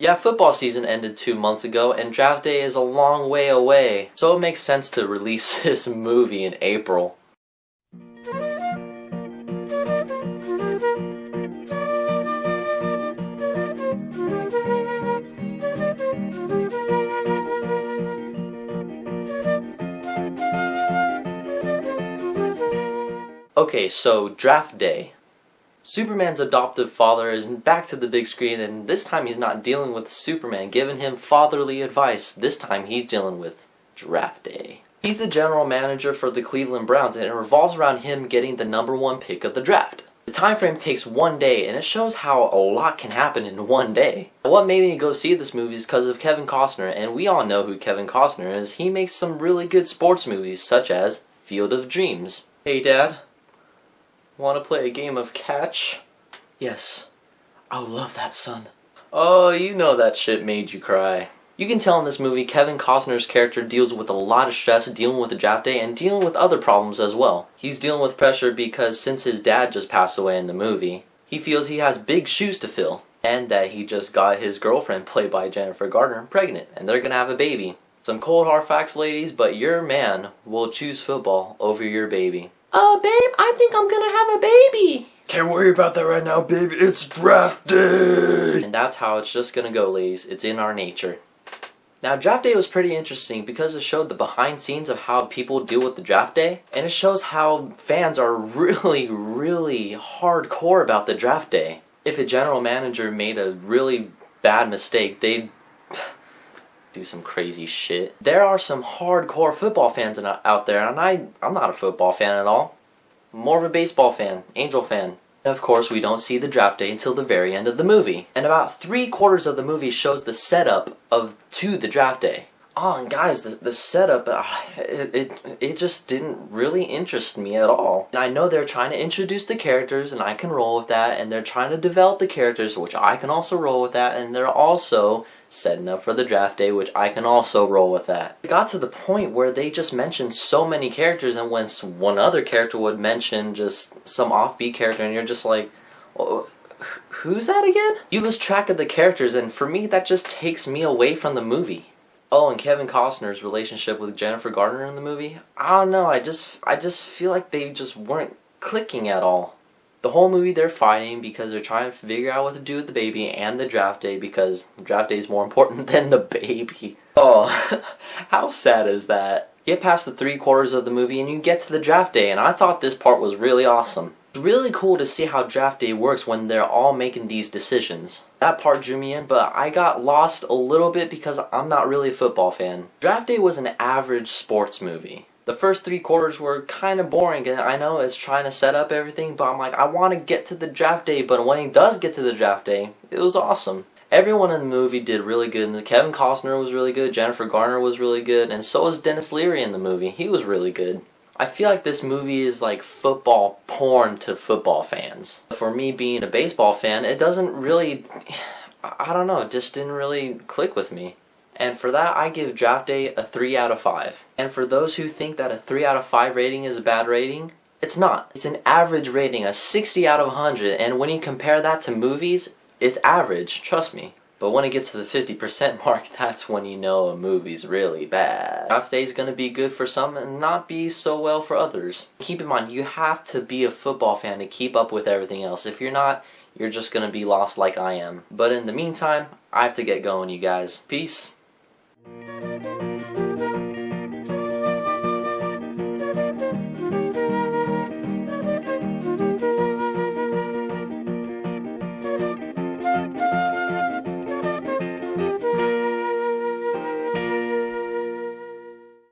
Yeah, football season ended 2 months ago, and draft day is a long way away, so it makes sense to release this movie in April. Okay, so draft day. Superman's adoptive father is back to the big screen, and this time he's not dealing with Superman giving him fatherly advice. This time he's dealing with draft day. He's the general manager for the Cleveland Browns, and it revolves around him getting the #1 pick of the draft. The time frame takes 1 day, and it shows how a lot can happen in 1 day. What made me go see this movie is because of Kevin Costner, and we all know who Kevin Costner is. He makes some really good sports movies, such as Field of Dreams. Hey Dad, want to play a game of catch? Yes. I'll love that, son. Oh, you know that shit made you cry. You can tell in this movie Kevin Costner's character deals with a lot of stress dealing with the draft day and dealing with other problems as well. He's dealing with pressure because since his dad just passed away in the movie, he feels he has big shoes to fill. And that he just got his girlfriend, played by Jennifer Garner, pregnant, and they're gonna have a baby. Some cold hard facts, ladies, but your man will choose football over your baby. Babe, I think I'm gonna have a baby. Can't worry about that right now, baby. It's draft day. And that's how it's just gonna go, ladies. It's in our nature. Now, draft day was pretty interesting because it showed the behind scenes of how people deal with the draft day. And it shows how fans are really, really hardcore about the draft day. If a general manager made a really bad mistake, they'd do some crazy shit. There are some hardcore football fans out there, and I'm not a football fan at all. I'm more of a baseball fan, Angel fan. And of course, we don't see the draft day until the very end of the movie. And about 3/4 of the movie shows the setup to the draft day. Oh, and guys, the setup, it just didn't really interest me at all. And I know they're trying to introduce the characters, and I can roll with that, and they're trying to develop the characters, which I can also roll with that, and they're also setting up for the draft day, which I can also roll with that. It got to the point where they just mentioned so many characters, and when one other character would mention just some offbeat character, and you're just like, oh, who's that again? You lose track of the characters, and for me, that just takes me away from the movie. Oh, and Kevin Costner's relationship with Jennifer Garner in the movie, I don't know, I just feel like they just weren't clicking at all. The whole movie they're fighting because they're trying to figure out what to do with the baby and the draft day because draft day is more important than the baby. Oh, how sad is that? Get past the 3/4 of the movie and you get to the draft day, and I thought this part was really awesome. It's really cool to see how draft day works when they're all making these decisions. That part drew me in, but I got lost a little bit because I'm not really a football fan. Draft day was an average sports movie. The first 3/4 were kind of boring, and I know it's trying to set up everything, but I'm like, I want to get to the draft day, but when he does get to the draft day, it was awesome. Everyone in the movie did really good, and Kevin Costner was really good, Jennifer Garner was really good, and so was Dennis Leary in the movie. He was really good. I feel like this movie is like football porn to football fans. For me being a baseball fan, it doesn't really, I don't know, it just didn't really click with me. And for that, I give Draft Day a 3 out of 5. And for those who think that a 3 out of 5 rating is a bad rating, it's not. It's an average rating, a 60 out of 100, and when you compare that to movies, it's average, trust me. But when it gets to the 50% mark, that's when you know a movie's really bad. Draft Day is going to be good for some and not be so well for others. Keep in mind, you have to be a football fan to keep up with everything else. If you're not, you're just going to be lost like I am. But in the meantime, I have to get going, you guys. Peace.